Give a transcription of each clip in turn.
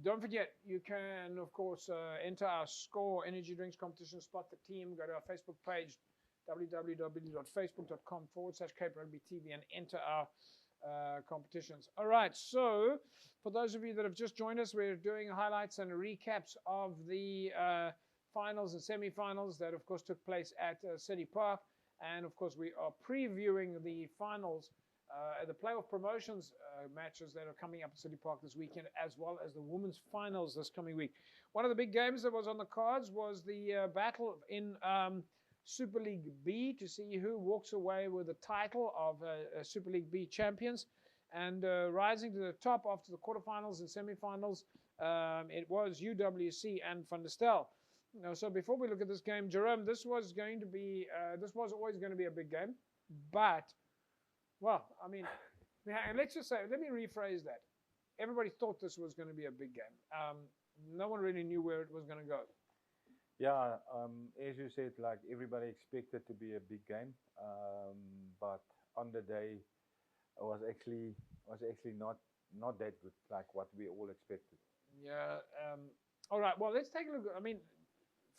don't forget, you can, of course, enter our Score Energy Drinks competition, spot the team, go to our Facebook page, www.facebook.com/Cape Rugby TV, and enter our competitions. All right, so for those of you that have just joined us, we're doing highlights and recaps of the finals and semi-finals that, of course, took place at City Park. And, of course, we are previewing the finals, the playoff promotions matches that are coming up at City Park this weekend, as well as the women's finals this coming week. One of the big games that was on the cards was the battle in Super League B to see who walks away with the title of Super League B champions. And rising to the top after the quarterfinals and semifinals, it was UWC and Van der Stel. So before we look at this game, Jerome, this was always going to be a big game, but, well, I mean, and let's just say, let me rephrase that. Everybody thought this was going to be a big game. No one really knew where it was going to go. Yeah, as you said, like everybody expected to be a big game, but on the day, it was actually not that good, like what we all expected. Yeah. All right. Well, let's take a look. I mean,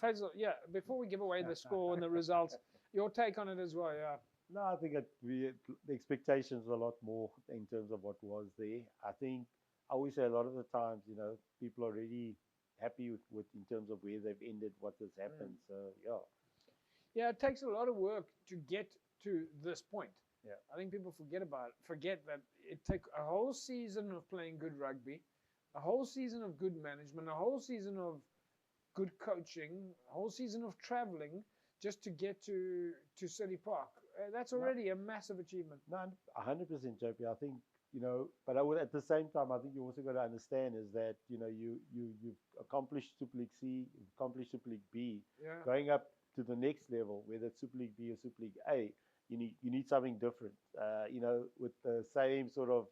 Faisal, yeah. Before we give away the score and the results, your take on it as well. Yeah. No, I think the expectations were a lot more in terms of what was there. I think I always say a lot of the times, people are really happy with in terms of where they've ended, what has happened. So yeah. Yeah, it takes a lot of work to get to this point. Yeah. I think people forget that it took a whole season of playing good rugby, a whole season of good management, a whole season of good coaching, a whole season of traveling just to get to City Park. That's already a massive achievement. No, 100%, JP. I think, but at the same time, I think you also got to understand is that, you've accomplished Super League C, you've accomplished Super League B. Yeah. Going up to the next level, whether it's Super League B or Super League A, you need something different. With the same sort of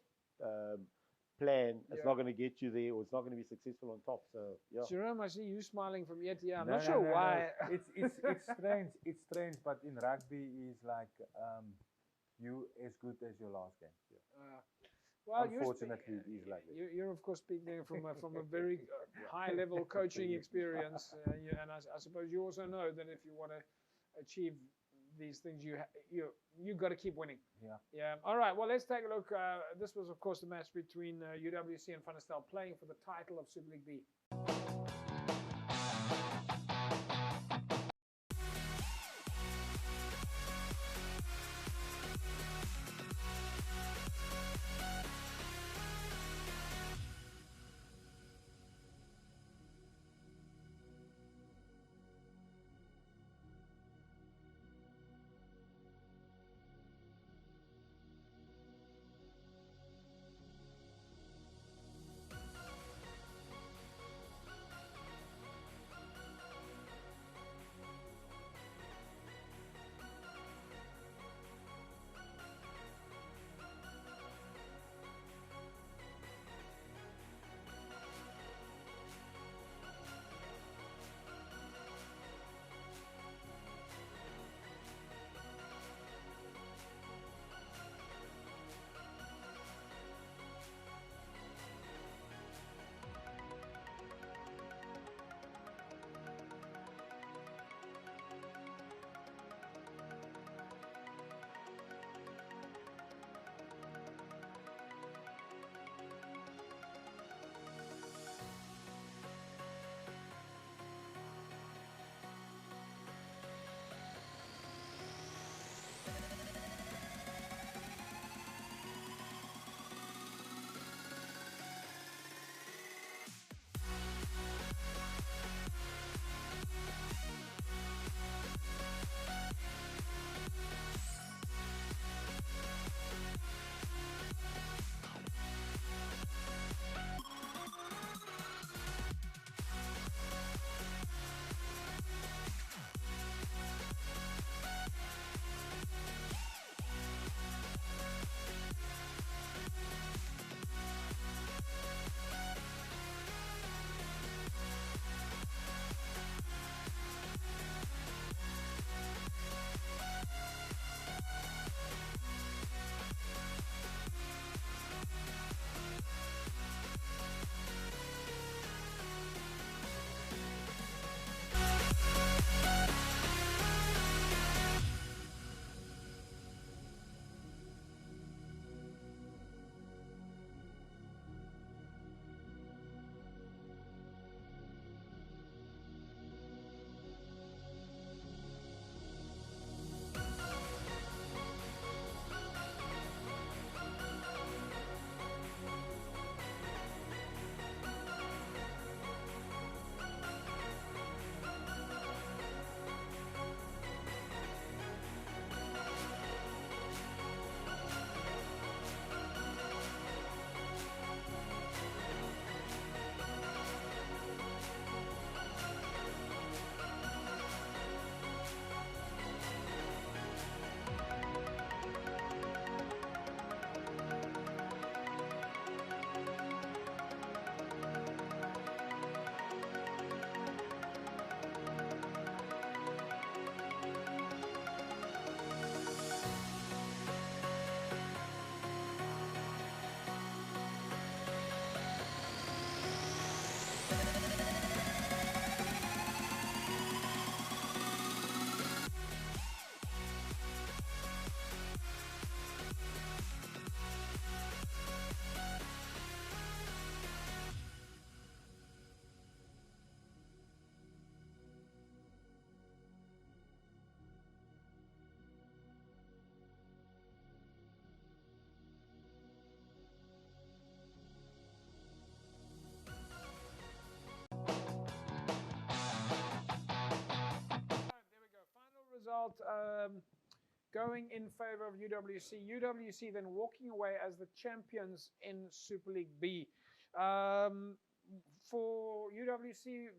plan, it's not going to get you there, or it's not going to be successful on top. So yeah. Jerome, I see you smiling from ear to ear. I'm not sure why. No. It's strange. It's strange, but in rugby is like you as good as your last game. Yeah. Well, unfortunately, it is like that. You're of course speaking from a very high level coaching experience, and I suppose you also know that if you want to achieve these things, you got to keep winning. Yeah. All right. Well, let's take a look. This was, of course, the match between UWC and Van der Stel playing for the title of Super League B. result going in favor of UWC. UWC then walking away as the champions in Super League B. For UWC,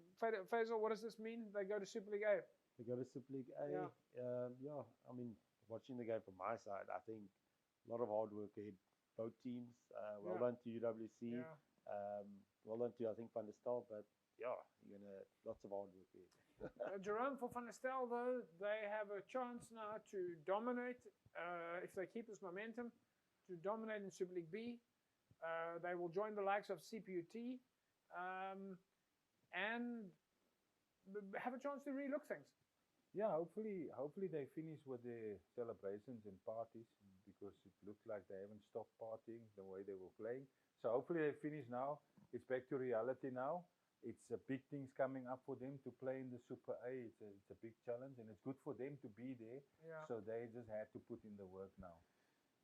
Faisal, what does this mean? They go to Super League A. They go to Super League A. Yeah. I mean, watching the game from my side, I think a lot of hard work ahead. Both teams. Well done to UWC. Yeah. Well done to, I think, Van der Stel. But yeah, you're gonna lots of hard work ahead. Jerome, for Van der Stel, though, they have a chance now to dominate, if they keep this momentum, to dominate in Super League B. They will join the likes of CPUT and have a chance to relook things. Yeah, hopefully they finish with their celebrations and parties, because it looked like they haven't stopped partying the way they were playing. So hopefully they finish now. It's back to reality now. It's big things coming up for them to play in the Super A. It's a big challenge, and it's good for them to be there. Yeah. So they just had to put in the work now.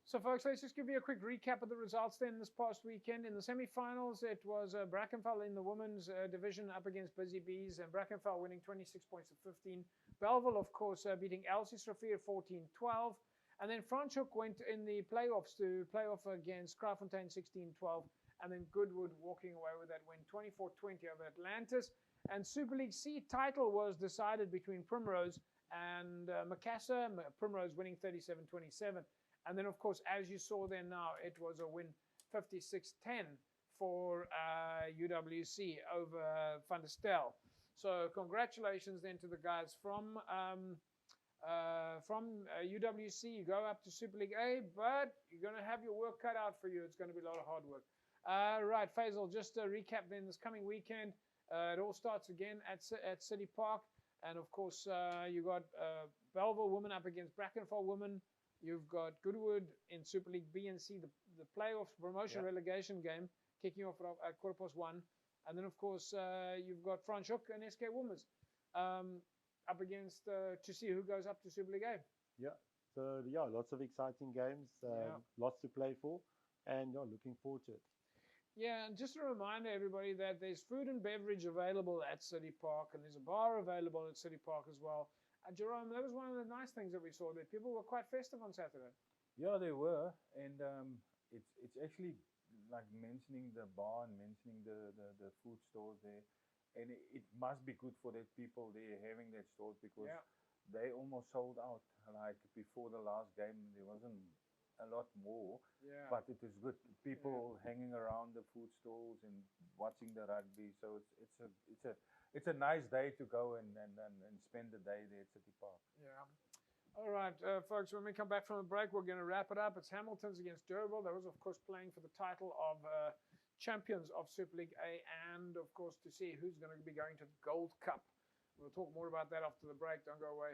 So, folks, let's just give you a quick recap of the results then this past weekend. In the semi-finals, it was Brackenfell in the women's division up against Busy Bees, and Brackenfell winning 26 points to 15. Belleville, of course, beating Elsie Srafir 14-12. And then Franschhoek went in the playoffs to play off against Kraaifontein 16-12. And then Goodwood walking away with that win 24-20 over Atlantis. And Super League C title was decided between Primrose and Macassar. Primrose winning 37-27. And then, of course, as you saw there now, it was a win 56-10 for UWC over Van der Stel. So congratulations then to the guys from UWC. You go up to Super League A, but you're going to have your work cut out for you. It's going to be a lot of hard work. Right, Faisal, just to recap then this coming weekend, it all starts again at City Park. And, of course, you got Belleville women up against Brackenfell women. You've got Goodwood in Super League B and C, the playoffs promotion relegation game kicking off at 1:15. And then, of course, you've got Franschhoek and SK Woomers up against to see who goes up to Super League A. Yeah. So, yeah, lots of exciting games, lots to play for, and looking forward to it. Yeah, and just a reminder, everybody, that there's food and beverage available at City Park, and there's a bar available at City Park as well. And Jerome, that was one of the nice things that we saw there. People were quite festive on Saturday. Yeah, they were, and it's actually like mentioning the bar and mentioning the food stores there, and it must be good for the people there having that stores, because they almost sold out. Like before the last game, there wasn't a lot more, but it was good. People hanging around the food stalls and watching the rugby. So it's a nice day to go and spend the day there at City Park. Yeah. All right, folks, when we come back from the break, we're going to wrap it up. It's Hamilton's against Durban. That was, of course, playing for the title of champions of Super League A, and, of course, to see who's going to be going to the Gold Cup. We'll talk more about that after the break. Don't go away.